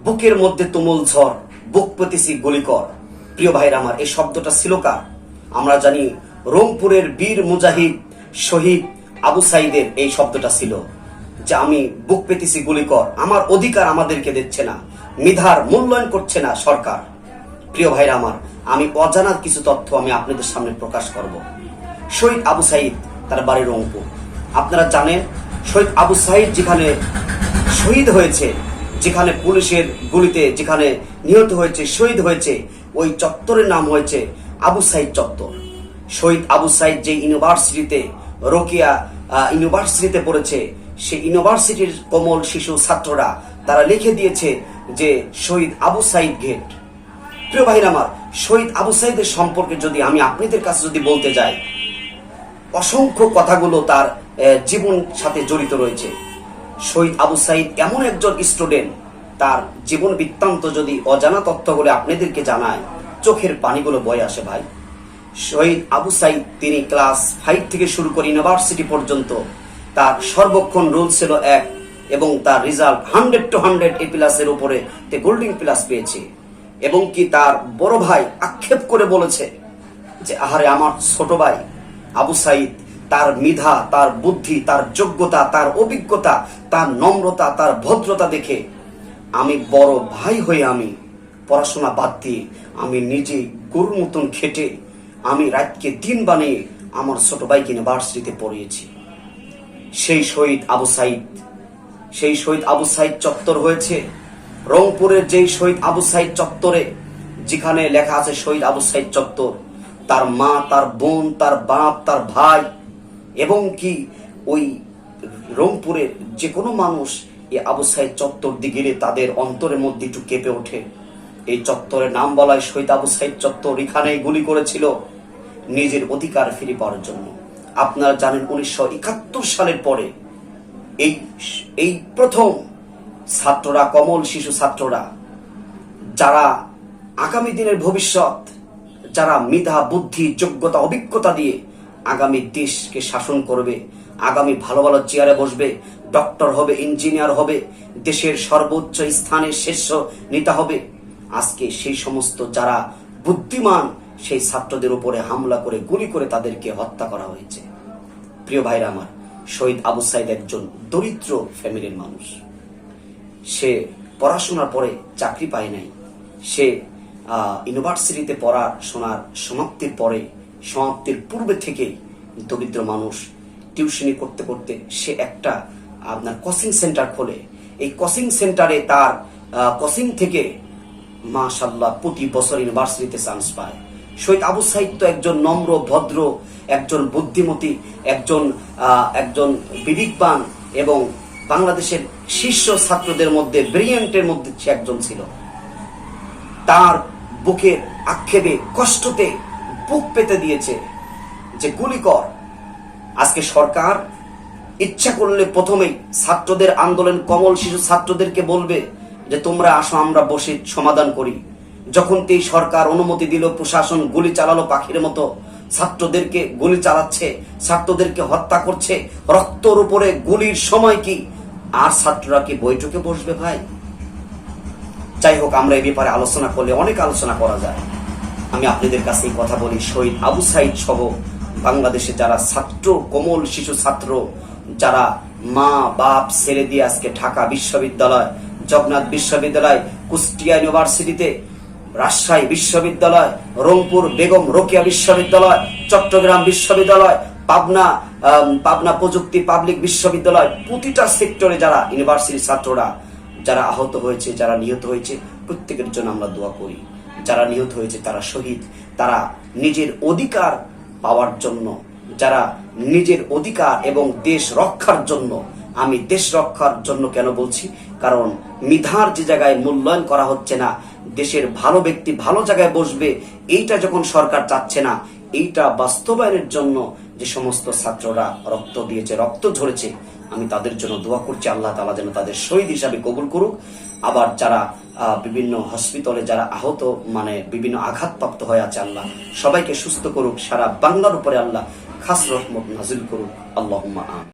বুকের মধ্যে তুমুল ঝড়, বুক পেতেছি গুলি কর। প্রিয় ভাইরা আমার, এই শব্দটা ছিল কার? আমরা জানি রংপুরের বীর মুজাহিদ শহীদ আবু সাইদের এই শব্দটা ছিল যে আমি বুক পেতেছি গুলি কর, আমার অধিকার আমাদেরকে দিচ্ছে না, মেধার মূল্যায়ন করছে না সরকার। প্রিয় ভাইরা আমার, আমি অজানা কিছু তথ্য আমি আপনাদের সামনে প্রকাশ করব। শহীদ আবু সাইদ, তার বাড়ি রংপুর। আপনারা জানেন শহীদ আবু সাইদ যেখানে শহীদ হয়েছে, যেখানে পুলিশের গুলিতে যেখানে নিহত হয়েছে, শহীদ হয়েছে, ওই চত্বরের নাম হয়েছে আবু সাইদ চত্বর। শহীদ আবু সাইদ যে ইউনিভার্সিটিতে, রোকেয়া ইউনিভার্সিটিতে পড়েছে, সেই ইউনিভার্সিটির কোমল শিশু ছাত্ররা তারা লিখে দিয়েছে যে শহীদ আবু সাইদ গেট। প্রিয় ভাইরা আমার, শহীদ আবু সাইদের সম্পর্কে যদি আমি আপনাদের কাছে যদি বলতে যাই, অসংখ্য কথাগুলো তার জীবন সাথে জড়িত রয়েছে। শহীদ আবু সাইদ এমন একজন স্টুডেন্ট, তার জীবন বৃত্তান্ত যদি অজানা তথ্যগুলো আপনাদেরকে জানায়, চোখের পানিগুলো বয়ে আসে ভাই। শহীদ আবু সাইদ তিনি ক্লাস 5 থেকে শুরু করে ইউনিভার্সিটি পর্যন্ত তার সর্বক্ষণ রোল ছিল 1 এবং তার রেজাল্ট 100 to 100 A+ এর উপরে গোল্ডেন প্লাস পেয়েছে। এবং কি তার বড় ভাই আক্ষেপ করে বলেছে যে আহারে আমার ছোট ভাই আবু সাইদ, তার মেধা, তার বুদ্ধি, তার যোগ্যতা, তার অভিজ্ঞতা, তার নম্রতা, তার ভদ্রতা দেখে আমি বড় ভাই হয়ে আমি পড়াশোনা বাদ দিয়ে আমি নিজে গরুর মতন খেটে আমি রাতকে দিন বানিয়ে আমার ছোট ভাইকে ইউনিভার্সিটিতে পড়িয়েছি। সেই শহীদ আবু সাইদ চত্বর হয়েছে রংপুরের যেই শহীদ আবু সাইদ চত্বরে, যেখানে লেখা আছে শহীদ আবু সাইদ চত্বর, তার মা, তার বোন, তার বাপ, তার ভাই এবং কি ওই রংপুরের যে কোনো মানুষ এই আবু সাইদ চত্বর দিকে গেলে তাদের অন্তরের মধ্যে একটু কেঁপে ওঠে। এই চত্বরের নাম বলা হয় শহীদ আবু সাইদ চত্বর। এখানে গুলি করেছিল নিজের অধিকার ফিরে পাওয়ার জন্য। আপনারা জানেন 1971 সালের পরে এই প্রথম ছাত্ররা, কমল শিশু ছাত্ররা, যারা আগামী দিনের ভবিষ্যৎ, যারা মেধা, বুদ্ধি, যোগ্যতা, অভিজ্ঞতা দিয়ে আগামী দেশকে শাসন করবে, আগামী ভালো ভালো চেয়ারে বসবে, ডক্টর হবে, ইঞ্জিনিয়ার হবে, দেশের সর্বোচ্চ স্থানে শীর্ষ নেতা হবে, আজকে সেই সমস্ত যারা বুদ্ধিমান সেই ছাত্রদের উপরে হামলা করে গুলি করে তাদেরকে হত্যা করা হয়েছে। প্রিয় ভাইরা আমার, শহীদ আবু সাইদ একজন দরিদ্র ফ্যামিলির মানুষ। সে পড়াশোনার পরে চাকরি পায় নাই। সে ইউনিভার্সিটিতে পড়াশোনার সমাপ্তির পূর্বে থেকে দরিদ্র মানুষ। টিউশনি করতে করতে সে একটা আপনার কোচিং সেন্টার খোলে। এই কোচিং সেন্টারে তার কোচিং থেকে মাশাআল্লাহ প্রতি বছর ইউনিভার্সিটিতে চান্স পায়। শহীদ আবু সাইদ তো একজন নম্র, ভদ্র, একজন বুদ্ধিমতী, একজন বিবেকবান এবং বাংলাদেশের শীর্ষ ছাত্রদের মধ্যে, ব্রিলিয়ান্টের মধ্যে সে একজন ছিল। তার বুকের আক্ষেপে, কষ্টতে বুক পেতে দিয়েছে যে গুলি কর। আজকে সরকার ইচ্ছা করলে প্রথমেই ছাত্রদের আন্দোলন, কমল শিশু ছাত্রদেরকে বলবে যে তোমরা আসো, আমরা বসে সমাধান করি। যখন এই সরকার অনুমতি দিল, প্রশাসন গুলি চালালো পাখির মতো, ছাত্রদেরকে গুলি চালাচ্ছে, ছাত্রদেরকে হত্যা করছে, রক্তর উপরে গুলির সময় কি আর ছাত্ররা কি বৈঠকে বসবে ভাই? যাই হোক, আমরা এই ব্যাপারে আলোচনা করলে অনেক আলোচনা করা যায়। আমি আপনাদের কাছে এই কথা বলি, শহীদ আবু সাইদ সহ বাংলাদেশে যারা ছাত্র, কোমল শিশু ছাত্র, যারা মা বাপ ছেড়ে দিয়ে আজকে ঢাকা বিশ্ববিদ্যালয়, জগন্নাথ বিশ্ববিদ্যালয়, কুষ্টিয়া ইউনিভার্সিটিতে, রাজশাহী বিশ্ববিদ্যালয়, রংপুর বেগম রোকেয়া বিশ্ববিদ্যালয়, চট্টগ্রাম বিশ্ববিদ্যালয়, পাবনা প্রযুক্তি পাবলিক বিশ্ববিদ্যালয়, প্রতিটা সেক্টরে যারা ইউনিভার্সিটির ছাত্ররা যারা আহত হয়েছে, যারা নিহত হয়েছে, প্রত্যেকের জন্য আমরা দোয়া করি। যারা নিহত হয়েছে তারা শহীদ, তারা নিজের অধিকার পাওয়ার জন্য, যারা নিজের অধিকার এবং দেশ রক্ষার জন্য। আমি দেশ রক্ষার জন্য কেন বলছি? কারণ মেধার যে জায়গায় মূল্যায়ন করা হচ্ছে না, দেশের ভালো ব্যক্তি ভালো জায়গায় বসবে, এইটা যখন সরকার চাচ্ছে না, এইটা বাস্তবায়নের জন্য যে সমস্ত ছাত্ররা রক্ত দিয়েছে, রক্ত ঝরেছে, আমি তাদের জন্য দোয়া করছি আল্লাহ তাআলা যেন তাদের শহীদ হিসাবে কবুল করুক। আবার যারা বিভিন্ন হসপিটালে যারা আহত, বিভিন্ন আঘাতপ্রাপ্ত হয়ে আছে, আল্লাহ সবাইকে সুস্থ করুক। সারা বাংলার উপরে আল্লাহ খাস রহমত নাজিল করুক। আল্লাহুম্মা আমিন।